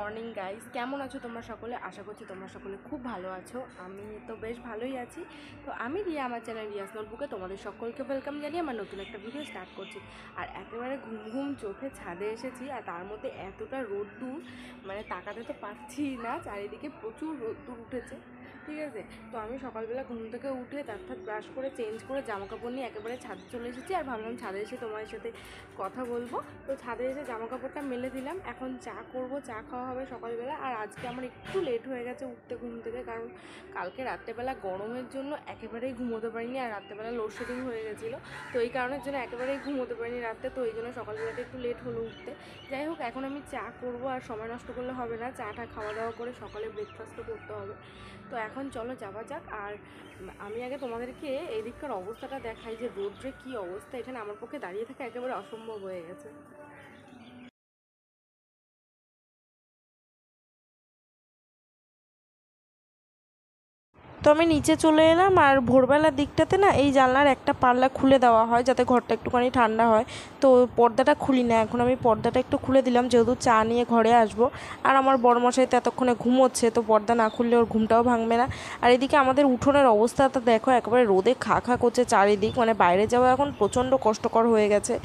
Morning guys, কেমন আছো তোমরা সকলে? আশা করছি তোমরা সকলে খুব ভালো আছো। আমি তো বেশ ভালোই আছি। তো আমি রিয়া, আমার চ্যানেল রিয়াস নোটবুকে তোমাদের সকলকে ওয়েলকাম জানিয়ে আমার নতুন একটা ভিডিও স্টার্ট করছি। আর একেবারে ঘুম ঘুম চোখে ছাদে এসেছি, আর তার মধ্যে এতটা রোদ্দুর, মানে তাকাতে তো পাচ্ছি না, চারিদিকে প্রচুর রোদ্দুর উঠেছে। ঠিক আছে, তো আমি সকালবেলা ঘুম থেকে উঠে দাঁত ব্রাশ করে চেঞ্জ করে জামা কাপড় নিয়ে একেবারে ছাদে চলে এসেছি। আর ভাবলাম ছাদে এসে তোমার সাথে কথা বলবো। তো ছাদে এসে জামা কাপড়টা মেলে দিলাম, এখন চা করব, চা খাওয়া হবে সকালবেলা। আর আজকে আমার একটু লেট হয়ে গেছে উঠতে ঘুম থেকে, কারণ কালকে রাত্রেবেলা গরমের জন্য একেবারেই ঘুমোতে পারিনি, আর রাত্রেবেলা লোডশেডিং হয়ে গেছিলো। তো এই কারণের জন্য একেবারেই ঘুমোতে পারিনি রাত্রে, তো এই জন্য সকালবেলাটা একটু লেট হলো উঠতে। যাই হোক, এখন আমি চা করব, আর সময় নষ্ট করলে হবে না, চাটা খাওয়া দাওয়া করে সকালে ব্রেকফাস্টও করতে হবে। তো এখন চলো যাওয়া যাক। আর আমি আগে তোমাদেরকে এই দিককার অবস্থাটা দেখাই যে রোদ্রে কী অবস্থা। এখানে আমার পক্ষে দাঁড়িয়ে থাকা একেবারে অসম্ভব হয়ে গেছে। তো আমি নিচে চলে এলাম, আর ভোরবেলার দিকটাতে না এই জানলার একটা পাল্লা খুলে দেওয়া হয় যাতে ঘরটা একটুখানি ঠান্ডা হয়। তো পর্দাটা খুলি না, এখন আমি পর্দাটা একটু খুলে দিলাম, যেহেতু চা নিয়ে ঘরে আসবো। আর আমার বড়মশাই তো এতক্ষণে ঘুমোচ্ছে, তো পর্দা না খুললে ওর ঘুমটাও ভাঙবে না। আর এদিকে আমাদের উঠোনের অবস্থাটা দেখো, একেবারে রোদে খা খা করছে চারিদিক, মানে বাইরে যাওয়া এখন প্রচণ্ড কষ্টকর হয়ে গেছে।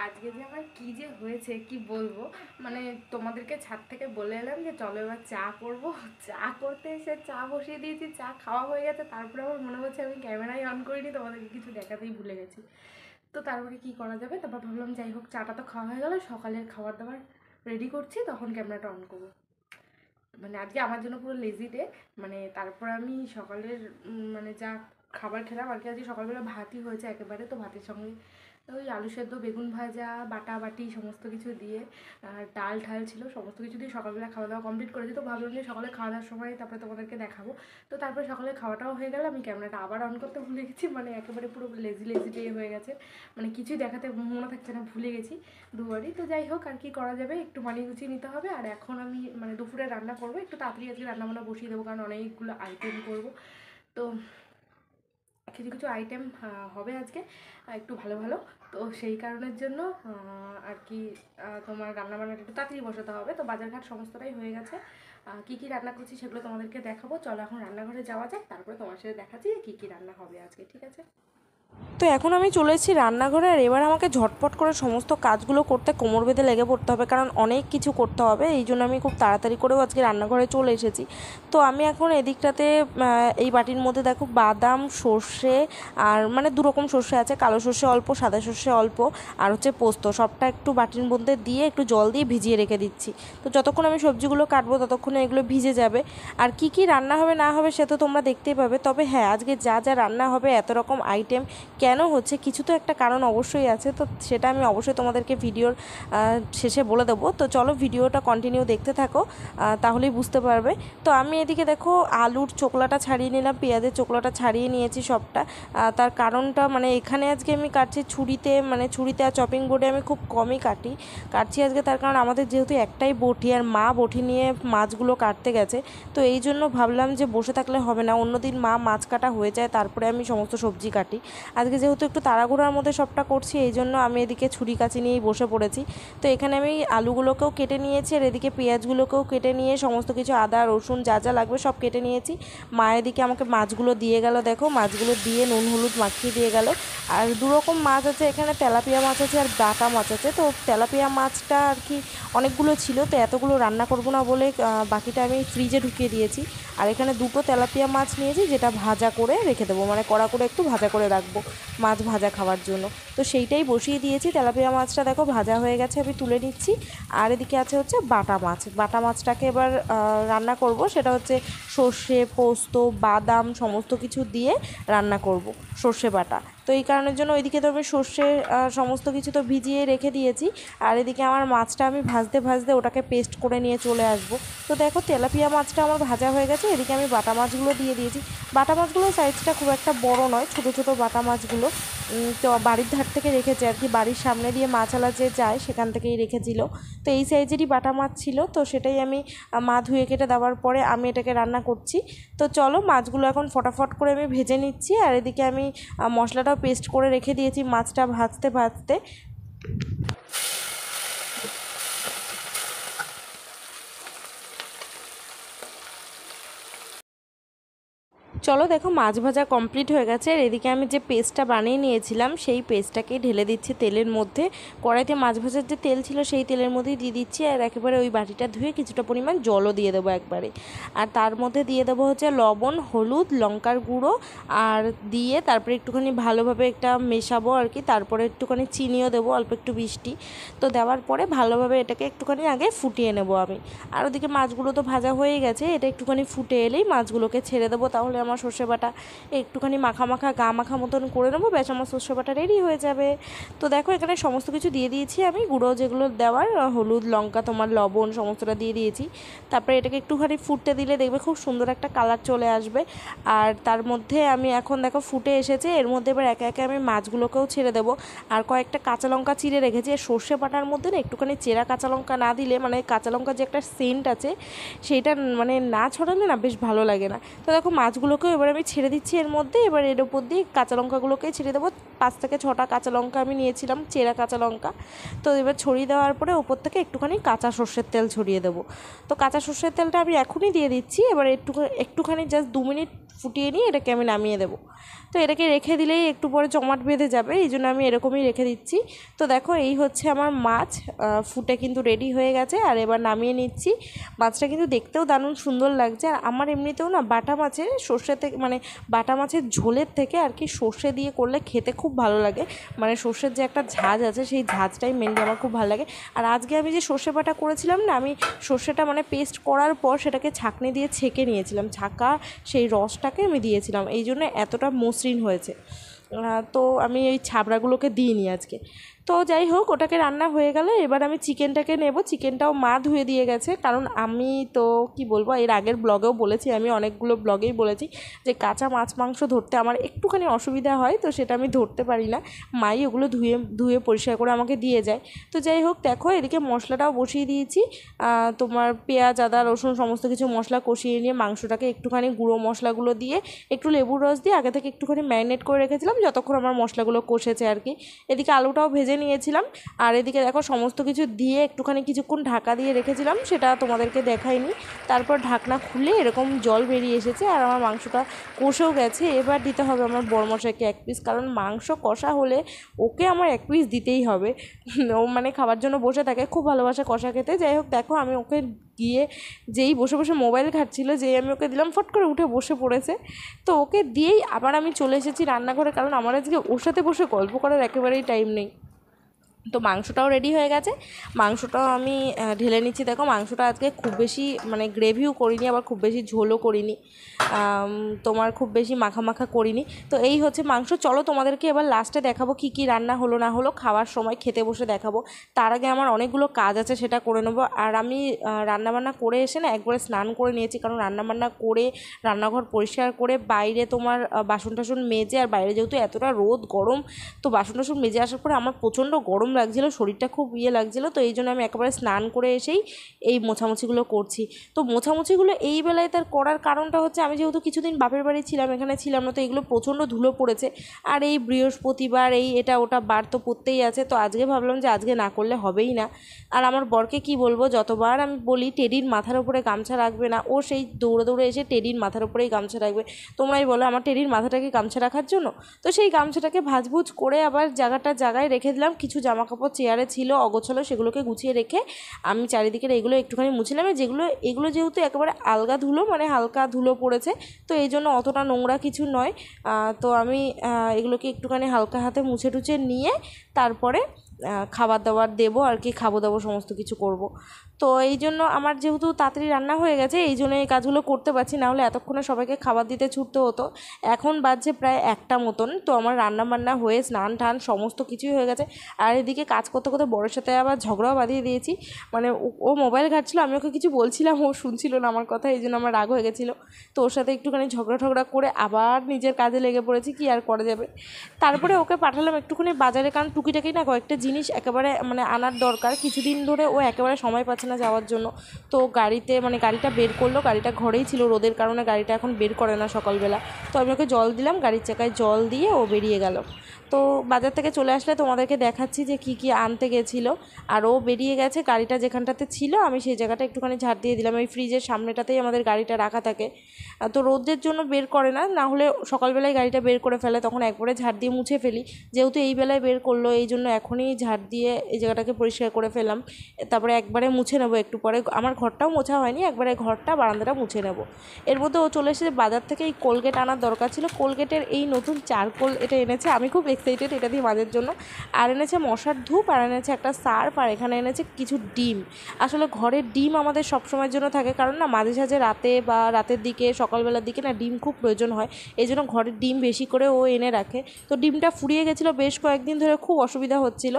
আজকে যে আমার কী যে হয়েছে কি বলবো, মানে তোমাদেরকে ছাদ থেকে বলে এলাম যে চলো এবার চা করব। চা করতে এসে চা বসিয়ে দিয়েছি, চা খাওয়া হয়ে গেছে, তারপরে আমার মনে হচ্ছে আমি ক্যামেরাই অন করিনি, তোমাদেরকে কিছু দেখাতেই ভুলে গেছি। তো তারপরে কী করা যাবে, তারপর ভাবলাম যাই হোক, চাটা তো খাওয়া হয়ে গেলো, সকালের খাবার দাবার রেডি করছি, তখন ক্যামেরাটা অন করবো। মানে আজকে আমার জন্য পুরো লেজি ডে। মানে তারপর আমি সকালের মানে যা খাবার খেলাম আর কি, আজকে সকালবেলা ভাতই হয়েছে একেবারে। তো ভাতের সঙ্গে ওই আলু সেদ্ধ, বেগুন ভাজা, বাটা বাটি সমস্ত কিছু দিয়ে, ডাল ঠাল ছিল, সমস্ত কিছু দিয়ে সকালবেলা খাওয়া দাওয়া কমপ্লিট করেছি। তো ভাবলাম যে সকালে খাওয়া দাওয়ার সময় তারপরে তোমাদেরকে দেখাবো। তো তারপরে সকালে খাওয়াটাও হয়ে গেল, আমি ক্যামেরাটা আবার অন করতে ভুলে গেছি, মানে একেবারে পুরো লেজি ডে হয়ে গেছে, মানে কিছুই দেখাতে মনে থাকছে না, ভুলে গেছি দুবারই। তো যাই হোক, আর কি করা যাবে, একটু মানিয়ে গুছিয়ে নিতে হবে। আর এখন আমি মানে দুপুরে রান্না করবো, একটু তাড়াতাড়ি আজকে রান্নাবান্না বসিয়ে দেবো, কারণ অনেকগুলো আইটেম করবো। তো কিছু কিছু আইটেম হবে আজকে একটু ভালো ভালো। তো সেই কারণের জন্য আর কি তোমার রান্নাবান্নাটা একটু তাড়াতাড়ি বসাতে হবে। তো বাজারঘাট সমস্তটাই হয়ে গেছে, কী কী রান্না করছি সেগুলো তোমাদেরকে দেখাবো। চলো এখন রান্নাঘরে যাওয়া যাক, তারপরে তোমার সাথে দেখাচ্ছি যে কী কী রান্না হবে আজকে, ঠিক আছে? তো এখন আমি চলে এসেছি রান্নাঘরে, আর এবার আমাকে ঝটপট করে সমস্ত কাজগুলো করতে কোমর বেঁধে লেগে পড়তে হবে, কারণ অনেক কিছু করতে হবে। এই জন্য আমি খুব তাড়াতাড়ি করেও আজকে রান্নাঘরে চলে এসেছি। তো আমি এখন এদিকটাতে এই বাটির মধ্যে দেখো বাদাম, সর্ষে, আর মানে দুরকম সর্ষে আছে, কালো সর্ষে অল্প, সাদা সর্ষে অল্প, আর হচ্ছে পোস্ত, সবটা একটু বাটির মধ্যে দিয়ে একটু জল দিয়ে ভিজিয়ে রেখে দিচ্ছি। তো যতক্ষণ আমি সবজিগুলো কাটবো ততক্ষণে এগুলো ভিজে যাবে। আর কি কি রান্না হবে না হবে সে তো তোমরা দেখতেই পাবে। তবে হ্যাঁ, আজকে যা যা রান্না হবে, এত রকম আইটেম কেন হচ্ছে, কিছু তো একটা কারণ অবশ্যই আছে, তো সেটা আমি অবশ্যই তোমাদেরকে ভিডিওর শেষে বলে দেবো। তো চলো ভিডিওটা কন্টিনিউ দেখতে থাকো, তাহলেই বুঝতে পারবে। তো আমি এদিকে দেখো আলুর চোকলাটা ছাড়িয়ে নিলাম, পেঁয়াজের চোকলাটা ছাড়িয়ে নিয়েছি সবটা। তার কারণটা মানে এখানে আজকে আমি কাটছি ছুরিতে, মানে ছুরিতে আর চপিং বোর্ডে আমি খুব কমই কাটছি আজকে, তার কারণ আমাদের যেহেতু একটাই বটি, আর মা বটি নিয়ে মাছগুলো কাটতে গেছে। তো এই জন্য ভাবলাম যে বসে থাকলে হবে না, অন্যদিন মা মাছ কাটা হয়ে যায়, তারপরে আমি সমস্ত সবজি কাটি। আজকে যেহেতু একটু তাড়াহুড়ার মধ্যে সবটা করছি, এই জন্য আমি এদিকে ছুরি কাঁচি নিয়েই বসে পড়েছি। তো এখানে আমি আলুগুলোকেও কেটে নিয়েছি, আর এদিকে পেঁয়াজগুলোকেও কেটে নিয়ে সমস্ত কিছু আদা রসুন যা যা লাগবে সব কেটে নিয়েছি। মা এদিকে আমাকে মাছগুলো দিয়ে গেল, দেখো মাছগুলো দিয়ে নুন হলুদ মাখিয়ে দিয়ে গেল। আর দুরকম মাছ আছে এখানে, তেলাপিয়া মাছ আছে আর বাটা মাছ আছে। তো তেলাপিয়া মাছটা আর কি অনেকগুলো ছিল, তো এতগুলো রান্না করব না বলে বাকিটা আমি ফ্রিজে ঢুকিয়ে দিয়েছি। আর এখানে দুটো তেলাপিয়া মাছ নিয়েছি, যেটা ভাজা করে রেখে দেবো, মানে কড়া করে একটু ভাজা করে রাখবো মাছ ভাজা খাওয়ার জন্য। তো সেইটাই বসিয়ে দিয়েছি। তেলাপিয়া মাছটা দেখো ভাজা হয়ে গেছে, আমি তুলে নিচ্ছি। আর এদিকে আছে হচ্ছে বাটা মাছ, বাটা মাছটাকে এবার রান্না করব, সেটা হচ্ছে সর্ষে, পোস্ত, বাদাম সমস্ত কিছু দিয়ে রান্না করব, সর্ষে বাটা। তো এই কারণের জন্য ওইদিকে তো আমি সর্ষে সমস্ত কিছু তো ভিজিয়ে রেখে দিয়েছি, আর এদিকে আমার মাছটা আমি ভাজতে ভাজতে ওটাকে পেস্ট করে নিয়ে চলে আসবো। তো দেখো তেলাপিয়া মাছটা আমার ভাজা হয়ে গেছে, এদিকে আমি বাটা মাছগুলো দিয়ে দিয়েছি। বাটা মাছগুলোর সাইজটা খুব একটা বড় নয়, ছোটো ছোটো বাটা মাছগুলো। তো বাড়ির ধার থেকে রেখেছে আর কি, বাড়ির সামনে দিয়ে মাছালা যে যায় সেখান থেকেই রেখেছিল। তো এই সাইজেরই বাটা মাছ ছিল, তো সেটাই আমি মা ধুয়ে কেটে দেওয়ার পরে আমি এটাকে রান্না করছি। তো চলো মাছগুলো এখন ফটাফট করে আমি ভেজে নিচ্ছি, আর এদিকে আমি মশলাটাও পেস্ট করে রেখে দিয়েছি মাছটা ভাজতে ভাজতে। চলো দেখো মাছ ভাজা কমপ্লিট হয়ে গেছে। আর এদিকে আমি যে পেস্টটা বানিয়ে নিয়েছিলাম সেই পেস্টটাকেই ঢেলে দিচ্ছি তেলের মধ্যে। কড়াইতে মাছ ভাজার যে তেল ছিল সেই তেলের মধ্যেই দিয়ে দিচ্ছি, আর একেবারে ওই বাটিটা ধুয়ে কিছুটা পরিমাণ জলও দিয়ে দেবো একবারে। আর তার মধ্যে দিয়ে দেবো হচ্ছে লবণ, হলুদ, লঙ্কার গুঁড়ো আর দিয়ে তারপরে একটুখানি ভালোভাবে একটা মেশাবো আর কি। তারপরে একটুখানি চিনিও দেবো, অল্প একটু মিষ্টি। তো দেওয়ার পরে ভালোভাবে এটাকে একটুখানি আগে ফুটিয়ে নেবো আমি। আর ওদিকে মাছগুলো তো ভাজা হয়ে গেছে, এটা একটুখানি ফুটে এলেই মাছগুলোকে ছেড়ে দেবো। তাহলে আমার সর্ষে বাটা একটুখানি মাখা মাখা গা মাখা মতন করে নেবো, ব্যাস আমার সর্ষে বাটা রেডি হয়ে যাবে। তো দেখো এখানে সমস্ত কিছু দিয়ে দিয়েছি আমি, গুঁড়ো যেগুলো দেওয়ার হলুদ, লঙ্কা, তোমার লবণ সমস্তটা দিয়ে দিয়েছি। তারপরে এটাকে একটুখানি ফুটতে দিলে দেখবে খুব সুন্দর একটা কালার চলে আসবে। আর তার মধ্যে আমি এখন দেখো ফুটে এসেছে, এর মধ্যে এবার একে একে আমি মাছগুলোকেও ছেড়ে দেবো। আর কয়েকটা কাঁচা লঙ্কা চিড়ে রেখেছি। সর্ষে বাটার মধ্যে না একটুখানি চেরা কাঁচা লঙ্কা না দিলে, মানে কাঁচা লঙ্কা যে একটা সেন্ট আছে সেইটা মানে না ছড়ালে না বেশ ভালো লাগে না। তো দেখো মাছগুলোকেও এবার আমি ছেড়ে দিচ্ছি এর মধ্যে। এবার এর ওপর দিয়ে কাঁচা লঙ্কাগুলোকে ছেড়ে দেবো। 5 থেকে 6টা কাঁচা লঙ্কা আমি নিয়েছিলাম, চেরা কাঁচা লঙ্কা। তো এবার ছড়িয়ে দেওয়ার পরে ওপর থেকে একটুখানি কাঁচা সর্ষের তেল ছড়িয়ে দেবো। তো কাঁচা সর্ষের তেলটা আমি এখনই দিয়ে দিচ্ছি। এবার একটুখানি জাস্ট 2 মিনিট ফুটিয়ে নিয়ে এটাকে আমি নামিয়ে দেবো। তো এটাকে রেখে দিলেই একটু পরে জমাট বেঁধে যাবে, এই জন্য আমি এরকমই রেখে দিচ্ছি। তো দেখো এই হচ্ছে আমার মাছ ফুটে কিন্তু রেডি হয়ে গেছে। আর এবার নামিয়ে নিচ্ছি। মাছটা কিন্তু দেখতেও দারুণ সুন্দর লাগছে। আর আমার এমনিতেও না বাটা মাছের সর্ষে থেকে মানে বাটা মাছের ঝোলের থেকে আর কি সর্ষে দিয়ে করলে খেতে খুব ভালো লাগে। মানে সর্ষের যে একটা ঝাঁজ আছে সেই ঝাঁজটাই মেনলি আমার খুব ভালো লাগে। আর আজকে আমি যে সর্ষে বাটা করেছিলাম না, আমি সর্ষেটা মানে পেস্ট করার পর সেটাকে ছাঁকনি দিয়ে ছেঁকে নিয়েছিলাম, ছাঁকা সেই রসটাকে আমি দিয়েছিলাম, এই জন্য এতটা মসৃণ হয়েছে। তো আমি এই ছাবড়াগুলোকে দিইনি আজকে। তো যাই হোক, ওটাকে রান্না হয়ে গেলে এবার আমি চিকেনটাকে নেব। চিকেনটাও মা ধুয়ে দিয়ে গেছে, কারণ আমি তো কি বলবো, এর আগের ব্লগেও বলেছি, আমি অনেকগুলো ব্লগেই বলেছি যে কাঁচা মাছ মাংস ধরতে আমার একটুখানি অসুবিধা হয়, তো সেটা আমি ধরতে পারি না। মাই ওগুলো ধুয়ে ধুয়ে পরিষ্কার করে আমাকে দিয়ে যায়। তো যাই হোক দেখো এদিকে মশলাটাও বসিয়ে দিয়েছি। তোমার পেঁয়াজ, আদা, রসুন সমস্ত কিছু মশলা কষিয়ে নিয়ে মাংসটাকে একটুখানি গুঁড়ো মশলাগুলো দিয়ে একটু লেবুর রস দিয়ে আগে থেকে একটুখানি ম্যারিনেট করে রেখেছিলাম, যতক্ষণ আমার মশলাগুলো কষেছে আর কি। এদিকে আলুটাও ভেজে নিয়েছিলাম। আর এদিকে দেখো সমস্ত কিছু দিয়ে একটুখানি কিছুক্ষণ ঢাকা দিয়ে রেখেছিলাম, সেটা তোমাদেরকে দেখাইনি। তারপর ঢাকনা খুলে এরকম জল বেরিয়ে এসেছে আর আমার মাংসটা কষেও গেছে। এবার দিতে হবে আমার বড়মশাইকে 1 পিস, কারণ মাংস কষা হলে ওকে আমার 1 পিস দিতেই হবে। ও মানে খাবার জন্য বসে থাকে, খুব ভালোবাসে কষা খেতে। যাই হোক দেখো আমি ওকে গিয়ে যেই বসে বসে মোবাইল ঘাঁটছিল, যেই আমি ওকে দিলাম ফট করে উঠে বসে পড়েছে। তো ওকে দিয়েই আবার আমি চলে এসেছি রান্নাঘরে, কারণ আমার আজকে ওর সাথে বসে গল্প করার একেবারেই টাইম নেই। তো মাংসটাও রেডি হয়ে গেছে, মাংসটাও আমি ঢেলে নিচ্ছি। দেখো মাংসটা আজকে খুব বেশি মানে গ্রেভিও করিনি, আবার খুব বেশি ঝোলও করিনি, তোমার খুব বেশি মাখা মাখা করিনি। তো এই হচ্ছে মাংস। চলো তোমাদেরকে এবার লাস্টে দেখাবো কী কী রান্না হলো না হলো, খাওয়ার সময় খেতে বসে দেখাবো। তার আগে আমার অনেকগুলো কাজ আছে, সেটা করে নেবো। আর আমি রান্নাবান্না করে এসে না একবারে স্নান করে নিয়েছি, কারণ রান্নাবান্না করে রান্নাঘর পরিষ্কার করে বাইরে তোমার বাসন টাসন মেজে, আর বাইরে যেহেতু এতটা রোদ গরম, তো বাসন টাসন মেজে আসার পরে আমার প্রচণ্ড গরম লাগছিলো, শরীরটা খুব লাগছিলো। তো এই জন্য আমি একেবারে স্নান করে এসেই এই মোছামুছিগুলো করছি। তো মোছামুছিগুলো এই বেলায় তার করার কারণটা হচ্ছে, আমি যেহেতু কিছুদিন বাপের বাড়ি ছিলাম, এখানে ছিলাম না, তো এগুলো প্রচণ্ড ধুলো পড়েছে। আর এই বৃহস্পতিবার এই এটা ওটা বার তো পড়তেই আছে, তো আজকে ভাবলাম যে আজকে না করলে হবেই না। আর আমার বরকে কি বলবো, যতবার আমি বলি টেডির মাথার উপরে গামছা রাখবে না, ও সেই দৌড়ে দৌড়ে এসে টেডির মাথার উপরেই গামছা রাখবে। তোমরাই বলো আমার টেডির মাথাটাকে গামছা রাখার জন্য? তো সেই গামছাটাকে ভাঁজভুজ করে আবার জায়গায় রেখে দিলাম। কিছু জামা কাপড় চেয়ারে ছিল অগোছালো, সেগুলোকে গুছিয়ে রেখে আমি চারিদিকে এইগুলো একটুখানি মুছিলাম। এগুলো যেহেতু একেবারে আলগা ধুলো, মানে হালকা ধুলো পড়েছে, তো এই জন্য অতটা নোংরা কিছু নয়। তো আমি এগুলোকে একটুখানি হালকা হাতে মুছে টুছে নিয়ে তারপরে খাবার দাবার দেবো আর কি, খাবো দাবো সমস্ত কিছু করব। তো এই জন্য আমার যেহেতু তাড়াতাড়ি রান্না হয়ে গেছে, এই জন্য এই কাজগুলো করতে পারছি, নাহলে এতক্ষণে সবাইকে খাবার দিতে ছুটতে হতো। এখন বাজছে প্রায় 1টা মতন, তো আমার রান্না বান্না হয়ে স্নান টান সমস্ত কিছুই হয়ে গেছে। আর এদিকে কাজ করতে করতে বড়ের সাথে আবার ঝগড়াও বাঁধিয়ে দিয়েছি। মানে ও মোবাইল ঘাঁটছিল, আমি ওকে কিছু বলছিলাম, ও শুনছিল না আমার কথা, এই জন্য আমার রাগ হয়ে গেছিলো। তো ওর সাথে একটুখানি ঝগড়া করে আবার নিজের কাজে লেগে পড়েছি, কি আর করা যাবে। তারপরে ওকে পাঠালাম একটুখানি বাজারে, কারণ টুকিটাকি না কয়েকটা জিনিস একেবারে মানে আনার দরকার। কিছুদিন ধরে ও একেবারে সময় পাচ্ছে না যাওয়ার জন্য। তো গাড়িটা বের করলো, গাড়িটা ঘরেই ছিল, রোদের কারণে গাড়িটা এখন বের করে না সকালবেলা। তো আমি ওকে জল দিলাম, গাড়ির চাকায় জল দিয়ে ও বেরিয়ে গেল। তো বাজার থেকে চলে আসলে তোমাদেরকে দেখাচ্ছি যে কী কী আনতে গেছিলো। আর ও বেরিয়ে গেছে, গাড়িটা যেখানটাতে ছিল আমি সেই জায়গাটা একটুখানি ঝাড় দিয়ে দিলাম। ওই ফ্রিজের সামনেটাতেই আমাদের গাড়িটা রাখা থাকে, তো রোদের জন্য বের করে না হলে সকালবেলায় গাড়িটা বের করে ফেলে, তখন একবারে ঝাড় দিয়ে মুছে ফেলি। যেহেতু এই বেলায় বের করলো এই জন্য এখনই ঝাড় দিয়ে এই জায়গাটাকে পরিষ্কার করে ফেললাম। তারপরে একবারে মুছে নেবো একটু পরে। আমার ঘরটাও মোছা হয়নি, একবারে ঘরটা বারান্দাটা মুছে নেবো। এর মধ্যে ও চলে এসেছে বাজার থেকে। এই কোলগেট আনার দরকার ছিল, কোলগেটের এই নতুন চারকোল এটা এনেছে, আমি খুব এক্সাইটেড এটা দিয়ে মাজের জন্য। আর এনেছে মশার ধূপ, আর এনেছে একটা সার্ফ, আর এখানে এনেছে কিছু ডিম। আসলে ঘরের ডিম আমাদের সব সময়ের জন্য থাকে, কারণ না মাঝে সাঝে রাতে বা রাতের দিকে সকালবেলার দিকে না ডিম খুব প্রয়োজন হয়, এই জন্য ঘরের ডিম বেশি করে ও এনে রাখে। তো ডিমটা ফুরিয়ে গেছিলো বেশ কয়েকদিন ধরে, খুব অসুবিধা হচ্ছিল।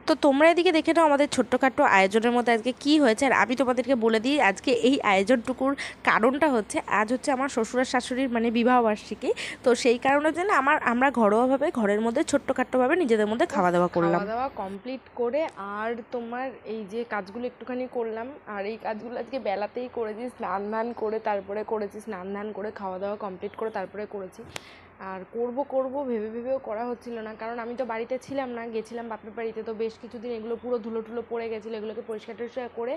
তো তোমরা এদিকে দেখে নাও আমাদের ছোট্টখাট্টো আয়োজনের মধ্যে আজকে কী হয়েছে। আর আমি তোমাদেরকে বলে দিই আজকে এই আয়োজনটুকুর কারণটা হচ্ছে, আজ হচ্ছে আমার শ্বশুর আর শাশুড়ির মানে বিবাহবার্ষিকী। তো সেই কারণের জন্য আমরা ঘরোয়াভাবে ঘরের মধ্যে ছোট্টখাট্টোভাবে নিজেদের মধ্যে খাওয়া দাওয়া করলাম। খাওয়া দাওয়া কমপ্লিট করে আর তোমার এই যে কাজগুলো একটুখানি করলাম, আর এই কাজগুলো আজকে বেলাতেই করেছি, স্নান ধান করে তারপরে করেছি, স্নান ধান করে খাওয়া দাওয়া কমপ্লিট করে তারপরে করেছি। আর করব ভেবেও করা হচ্ছিল না, কারণ আমি তো বাড়িতে ছিলাম না, গেছিলাম বাপের বাড়িতে। তো বেশ কিছুদিন এগুলো পুরো ধুলো টুলো পড়ে গেছিলো, এগুলোকে পরিষ্কার টরিষ্কার করে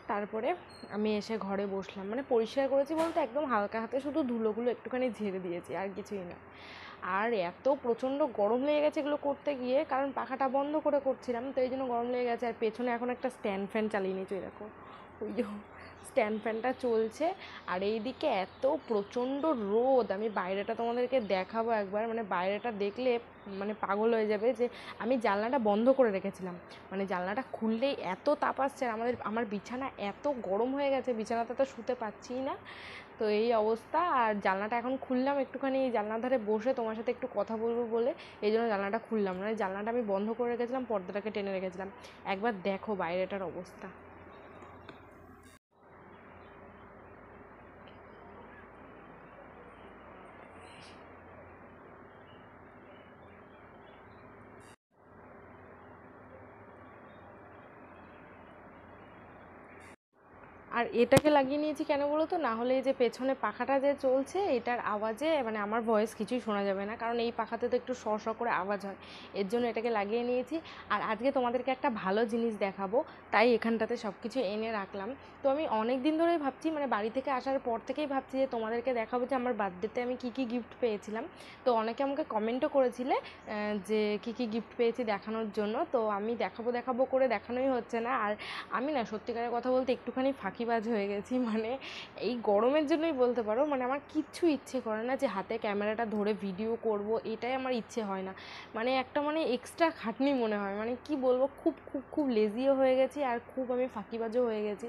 তারপরে আমি এসে ঘরে বসলাম। মানে পরিষ্কার করেছি বলতে একদম হালকা হাতে শুধু ধুলোগুলো একটুখানি ঝেড়ে দিয়েছি, আর কিছুই না। আর এত প্রচণ্ড গরম লেগে গেছে এগুলো করতে গিয়ে, কারণ পাখাটা বন্ধ করে করছিলাম, তো এই জন্য গরম লেগে গেছে। আর পেছনে এখন একটা স্ট্যান্ড ফ্যান চালিয়ে নিয়েছি, দেখো ওই যে স্ট্যান্ড ফ্যানটা চলছে। আর এইদিকে এত প্রচণ্ড রোদ, আমি বাইরেটা তোমাদেরকে দেখাবো একবার, মানে বাইরেটা দেখলে মানে পাগল হয়ে যাবে। যে আমি জানলাটা বন্ধ করে রেখেছিলাম, মানে জানলাটা খুললেই এত তাপ আসছে, আর আমার বিছানা এত গরম হয়ে গেছে, বিছানাতে তো শুতে পারছিই না। তো এই অবস্থা। আর জানলাটা এখন খুললাম একটুখানি জানলার ধারে বসে তোমার সাথে একটু কথা বলবো বলে, এই জন্য জানলাটা খুললাম। মানে জানলাটা আমি বন্ধ করে রেখেছিলাম, পর্দাটাকে টেনে রেখেছিলাম। একবার দেখো বাইরেটার অবস্থা। আর এটাকে লাগিয়ে নিয়েছি কেন বলো তো, না হলে এই যে পেছনে পাখাটা যে চলছে এটার আওয়াজে মানে আমার ভয়েস কিছুই শোনা যাবে না, কারণ এই পাখাতে তো একটু শ শ করে আওয়াজ হয়, এর জন্য এটাকে লাগিয়ে নিয়েছি। আর আজকে তোমাদেরকে একটা ভালো জিনিস দেখাবো, তাই এখানটাতে সব কিছু এনে রাখলাম। তো আমি অনেক দিন ধরেই ভাবছি, মানে বাড়ি থেকে আসার পর থেকেই ভাবছি যে তোমাদেরকে দেখাবো যে আমার বার্থডেতে আমি কী কী গিফট পেয়েছিলাম। তো অনেকে আমাকে কমেন্টও করেছিলে যে কী কী গিফট পেয়েছি দেখানোর জন্য। তো আমি দেখাবো করে দেখানোই হচ্ছে না। আর আমি না সত্যিকারের কথা বলতে একটুখানি ফাঁকিবাজ হয়ে গেছি, মানে এই গরমের জন্যই বলতে পারো। মানে আমার কিচ্ছু ইচ্ছে করে না যে হাতে ক্যামেরাটা ধরে ভিডিও করব, এটাই আমার ইচ্ছে হয় না। মানে একটা মানে এক্সট্রা খাটনি মনে হয়, মানে কি বলবো, খুব খুব খুব লেজিও হয়ে গেছি, আর খুব আমি ফাঁকিবাজও হয়ে গেছি।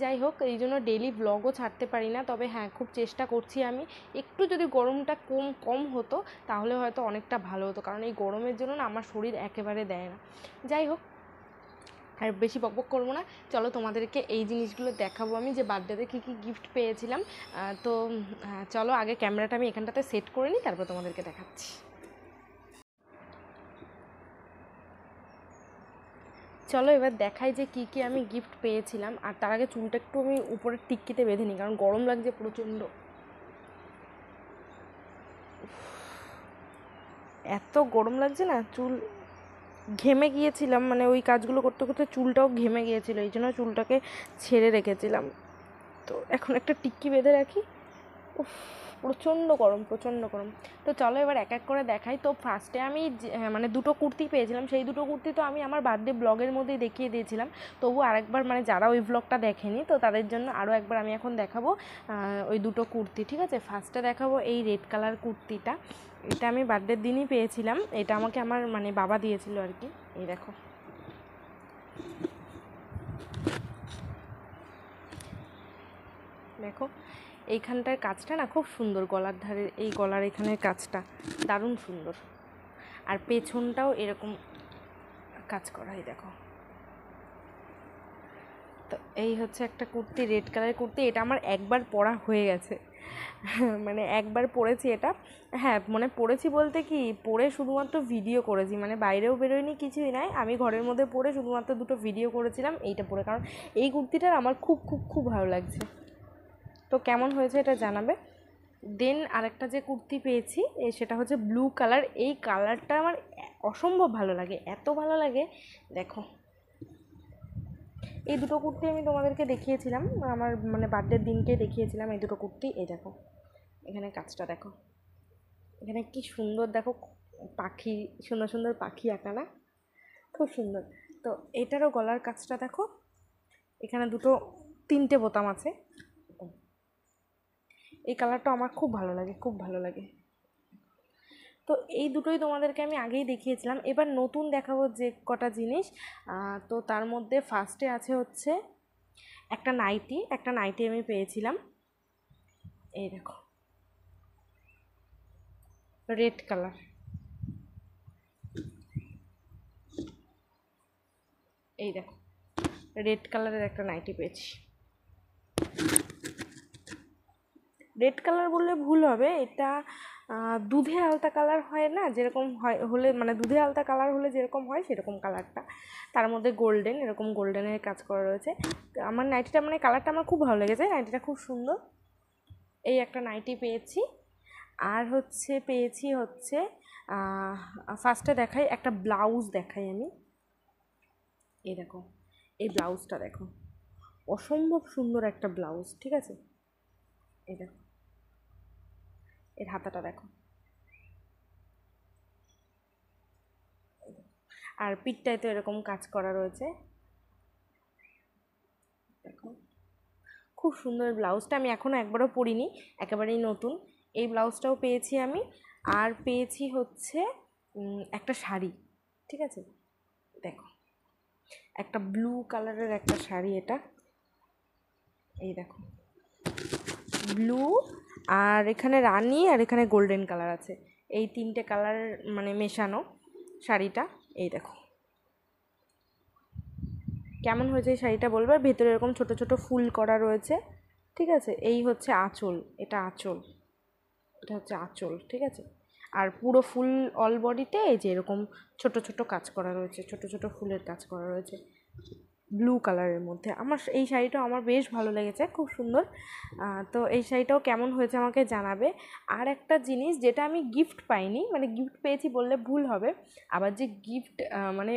যাই হোক, এই জন্য ডেলি ব্লগও ছাড়তে পারি না। তবে হ্যাঁ, খুব চেষ্টা করছি আমি, একটু যদি গরমটা কম হতো তাহলে হয়তো অনেকটা ভালো হতো, কারণ এই গরমের জন্য না আমার শরীর একেবারে দেয় না। যাই হোক, আর বেশি বকবক করবো না, চলো তোমাদেরকে এই জিনিসগুলো দেখাবো আমি যে বার্থডেতে কী কী গিফট পেয়েছিলাম। তো চলো আগে ক্যামেরাটা আমি এখানটাতে সেট করে নিই, তারপর তোমাদেরকে দেখাচ্ছি। চলো এবার দেখাই যে কী কী আমি গিফট পেয়েছিলাম। আর তার আগে চুলটা একটু আমি উপরের টিক্কিতে বেঁধে নিই, কারণ গরম লাগছে প্রচণ্ড। এত গরম লাগছে না, চুল ঘেমে গিয়েছিলাম, মানে ওই কাজগুলো করতে করতে চুলটাও ঘেমে গিয়েছিলো, এই জন্য চুলটাকে ছেড়ে রেখেছিলাম। তো এখন একটা টিক্কি বেঁধে রাখি। উফ, প্রচণ্ড গরম। তো চলো এবার এক এক করে দেখাই। তো ফার্স্টে আমি মানে দুটো কুর্তি পেয়েছিলাম, সেই দুটো কুর্তি তো আমি আমার বার্থডে ব্লগের মধ্যেই দেখিয়ে দিয়েছিলাম। তবু আরেকবার মানে যারা ওই ব্লগটা দেখেনি তো তাদের জন্য আরও একবার আমি এখন দেখাবো ওই দুটো কুর্তি। ঠিক আছে, ফার্স্টে দেখাবো এই রেড কালার কুর্তিটা। এটা আমি বার্থডের দিনই পেয়েছিলাম, এটা আমাকে আমার মানে বাবা দিয়েছিল আর কি। এই দেখো, দেখো এইখানটার কাজটা না খুব সুন্দর, গলার ধারের এই গলার এখানের কাজটা দারুণ সুন্দর। আর পেছনটাও এরকম কাজ করা, এই দেখো। তো এই হচ্ছে একটা কুর্তি, রেড কালারের কুর্তি। এটা আমার একবার পরা হয়ে গেছে, মানে একবার পরেছি এটা। হ্যাঁ, মানে পরেছি বলতে কি, পরে শুধুমাত্র ভিডিও করেছি, মানে বাইরেও বেরোয়নি, কিছুই নাই। আমি ঘরের মধ্যে পরে শুধুমাত্র দুটো ভিডিও করেছিলাম এইটা পরে, কারণ এই কুর্তিটার আমার খুব খুব খুব ভালো লাগছে। তো কেমন হয়েছে এটা জানাবে। দেন আরেকটা যে কুর্তি পেয়েছি সেটা হচ্ছে ব্লু কালার। এই কালারটা আমার অসম্ভব ভালো লাগে, এত ভালো লাগে। দেখো, এই দুটো কুর্তি আমি তোমাদেরকে দেখিয়েছিলাম, আমার মানে বার্থডের দিনকে দেখিয়েছিলাম এই দুটো কুর্তি। এই দেখো, এখানে কাজটা দেখো, এখানে কি সুন্দর দেখো, পাখি, সুন্দর সুন্দর পাখি আঁকা না, খুব সুন্দর। তো এটারও গলার কাজটা দেখো, এখানে তিনটে বোতাম আছে। এই কালারটা আমার খুব ভালো লাগে, খুব ভালো লাগে। তো এই দুটোই তোমাদেরকে আমি আগেই দেখিয়েছিলাম। এবার নতুন দেখাবো যে কটা জিনিস। তো তার মধ্যে ফার্স্টে আছে হচ্ছে একটা নাইটি আমি পেয়েছিলাম। এই দেখো, রেড কালার। এই দেখো, রেড কালারের একটা নাইটি পেয়েছি। রেড কালার বললে ভুল হবে, এটা দুধে আলতা কালার হয় না, যেরকম হয় হলে মানে দুধে আলতা কালার হলে যেরকম হয় সেরকম কালারটা, তার মধ্যে গোল্ডেন, এরকম গোল্ডেনের কাজ করা রয়েছে। আমার নাইটিটা মানে কালারটা আমার খুব ভালো লেগেছে, নাইটিটা খুব সুন্দর। এই একটা নাইটি পেয়েছি। আর পেয়েছি ফার্স্টে দেখাই, একটা ব্লাউজ দেখাই আমি। এই দেখো, এই ব্লাউজটা দেখো, অসম্ভব সুন্দর একটা ব্লাউজ, ঠিক আছে। এই দেখো, এর হাতাটা দেখো, আর পিঠটায় তো এরকম কাজ করা রয়েছে, দেখো খুব সুন্দর ব্লাউজটা। আমি এখনও একবারও পরিনি, একেবারেই নতুন। এই ব্লাউজটাও পেয়েছি আমি। আর পেয়েছি একটা শাড়ি, ঠিক আছে। দেখো, একটা ব্লু কালারের একটা শাড়ি, এটা এই দেখো, ব্লু, আর এখানে রানি, আর এখানে গোল্ডেন কালার আছে, এই তিনটে কালার মানে মেশানো শাড়িটা। এই দেখো কেমন হয়েছে এই শাড়িটা বলবে। ভেতরে এরকম ছোট ছোট ফুল করা রয়েছে, ঠিক আছে। এই হচ্ছে আঁচল, এটা আঁচল, এটা হচ্ছে আঁচল, ঠিক আছে। আর পুরো ফুল অল বডিতে এই যে এরকম ছোট ছোট কাজ করা রয়েছে, ছোট ছোট ফুলের কাজ করা রয়েছে ব্লু কালারের মধ্যে। আমার এই শাড়িটাও আমার বেশ ভালো লেগেছে, খুব সুন্দর। তো এই শাড়িটাও কেমন হয়েছে আমাকে জানাবে। আর একটা জিনিস যেটা আমি গিফট পাইনি, মানে গিফট পেয়েছি বললে ভুল হবে, আবার যে গিফট মানে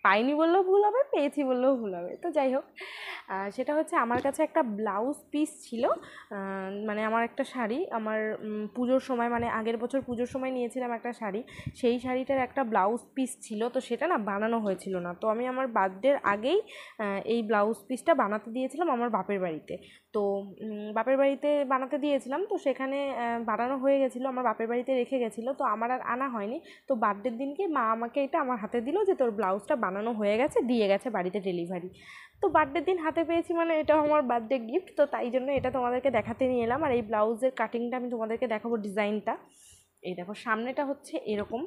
পাইনি বললেও ভুল হবে, পেয়েছি বললেও ভুল হবে, তো যাই হোক, সেটা হচ্ছে আমার কাছে একটা ব্লাউজ পিস ছিল। মানে আমার একটা শাড়ি, আমার পুজোর সময়, মানে আগের বছর পুজোর সময় নিয়েছিলাম একটা শাড়ি, সেই শাড়িটার একটা ব্লাউজ পিস ছিল, তো সেটা না বানানো হয়েছিল না। তো আমি আমার বার্থডের আগেই এই ব্লাউজ পিসটা বানাতে দিয়েছিলাম আমার বাপের বাড়িতে। তো বাপের বাড়িতে বানাতে দিয়েছিলাম, তো সেখানে বানানো হয়ে গেছিলো, আমার বাপের বাড়িতে রেখে গেছিলো, তো আমার আর আনা হয়নি। তো বার্থডের দিনকে মা আমাকে এটা আমার হাতে দিল যে তোর ব্লাউজটা বানানো হয়ে গেছে, দিয়ে গেছে বাড়িতে ডেলিভারি। তো বার্থডের দিন হাতে পেয়েছি মানে এটাও আমার বার্থডে গিফট, তো তাই জন্য এটা তোমাদেরকে দেখাতে নিয়ে এলাম। আর এই ব্লাউজের কাটিংটা আমি তোমাদেরকে দেখাবো, ডিজাইনটা। এই দেখো, সামনেটা হচ্ছে এরকম,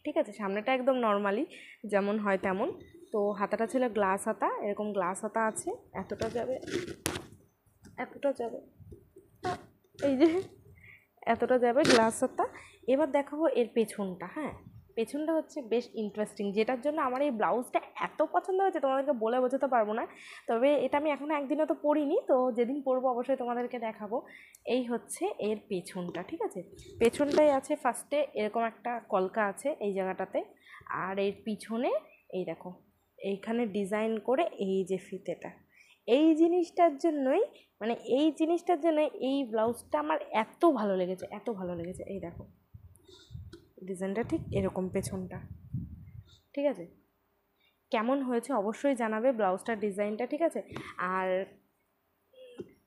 ঠিক আছে, সামনেটা একদম নর্মালি যেমন হয় তেমন। তো হাতাটা ছিল গ্লাস হাতা, এরকম গ্লাস হাতা আছে, এতটা যাবে, এতটা যাবে, এই যে এতটা যাবে গ্লাস হাতা। এবার দেখাবো এর পেছনটা। হ্যাঁ, পেছনটা হচ্ছে বেশ ইন্টারেস্টিং, যেটার জন্য আমার এই ব্লাউজটা এত পছন্দ হয়েছে তোমাদেরকে বলে বোঝাতে পারবো না। তবে এটা আমি এখনও একদিনও তো পরিনি, তো যেদিন পরবো অবশ্যই তোমাদেরকে দেখাবো। এই হচ্ছে এর পেছনটা, ঠিক আছে। পেছনটাই আছে ফার্স্টে এরকম একটা কলকা আছে এই জায়গাটাতে, আর এর পিছনে এই দেখো, এইখানে ডিজাইন করে এই যে ফিতেটা, এই জিনিসটার জন্যই, মানে এই জিনিসটার জন্য এই ব্লাউজটা আমার এত ভালো লেগেছে, এত ভালো লেগেছে। এই দেখো, ডিজাইনটা ঠিক এরকম পেছনটা, ঠিক আছে। কেমন হয়েছে অবশ্যই জানাবে ব্লাউজটার ডিজাইনটা, ঠিক আছে। আর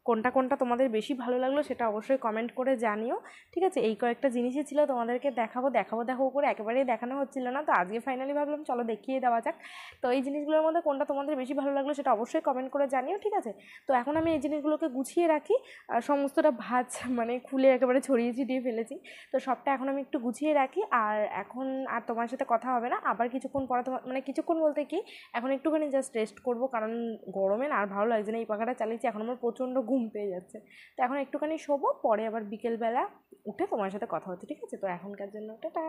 কোনটা কোনটা তোমাদের বেশি ভালো লাগলো সেটা অবশ্যই কমেন্ট করে জানিও, ঠিক আছে। এই কয়েকটা জিনিসই ছিল তোমাদেরকে দেখাবো দেখাবো দেখাবো করে একেবারেই দেখানো হচ্ছিল না, তো আজকে ফাইনালি ভাবলাম চলো দেখিয়ে দেওয়া যাক। তো এই জিনিসগুলোর মধ্যে কোনটা তোমাদের বেশি ভালো লাগলো সেটা অবশ্যই কমেন্ট করে জানিও, ঠিক আছে। তো এখন আমি এই জিনিসগুলোকে গুছিয়ে রাখি, আর সমস্তটা ভাঁজ মানে খুলে একেবারে ছড়িয়ে ছিটিয়ে ফেলেছি, তো সবটা এখন আমি একটু গুছিয়ে রাখি। আর এখন আর তোমার সাথে কথা হবে না, আবার কিছুক্ষণ পরে তোমার, মানে কিছুক্ষণ বলতে কি, এখন একটুখানি জাস্ট রেস্ট করবো, কারণ গরমে না আর ভালো লাগছে না, এই পাখাটা চালিয়েছি, এখন আমার প্রচণ্ড ঘুম পেয়ে যাচ্ছে। তো এখন একটুখানি শোবো, পরে আবার বিকেলবেলা উঠে তোমার সাথে কথা হচ্ছে, ঠিক আছে। তো এখনকার জন্য টাটা।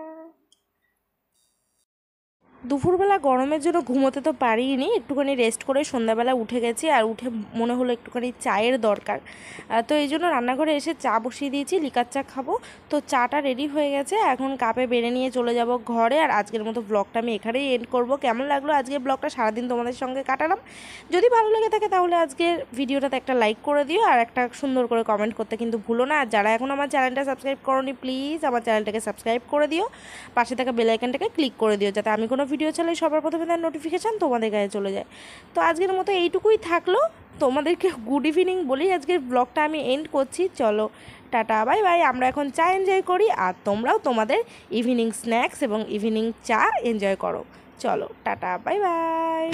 দুপুরবেলা গরমের জন্য ঘুমোতে তো পারিনি, একটুখানি রেস্ট করে সন্ধ্যাবেলা উঠে গেছি, আর উঠে মনে হলো একটুখানি চায়ের দরকার। তো এই জন্য রান্নাঘরে এসে চা বসিয়ে দিয়েছি, লিকার চা খাবো। তো চাটা রেডি হয়ে গেছে, এখন কাপে বেড়ে নিয়ে চলে যাব ঘরে। আর আজকের মতো ব্লগটা আমি এখানেই এন্ড করব। কেমন লাগলো আজকের ব্লগটা, সারাদিন তোমাদের সঙ্গে কাটালাম। যদি ভালো লেগে থাকে তাহলে আজকের ভিডিওটাতে একটা লাইক করে দিও, আর একটা সুন্দর করে কমেন্ট করতে কিন্তু ভুলো না। আর যারা এখন আমার চ্যানেলটা সাবস্ক্রাইব করোনি, প্লিজ আমার চ্যানেলটাকে সাবস্ক্রাইব করে দিও, পাশে থাকা বেল আইকনটাকে ক্লিক করে দিও, যাতে আমি কোনো ভিডিও চাইলে সবার প্রথমে তার নোটিফিকেশান তোমাদের কাছে চলে যায়। তো আজকের মতো এইটুকুই থাকলো, তোমাদেরকে গুড ইভিনিং বলি আজকের ব্লগটা আমি এন্ড করছি। চলো টাটা বাই বাই, আমরা এখন চা এনজয় করি, আর তোমরাও তোমাদের ইভিনিং স্ন্যাক্স এবং ইভিনিং চা এনজয় করো। চলো টাটা বাই বাই।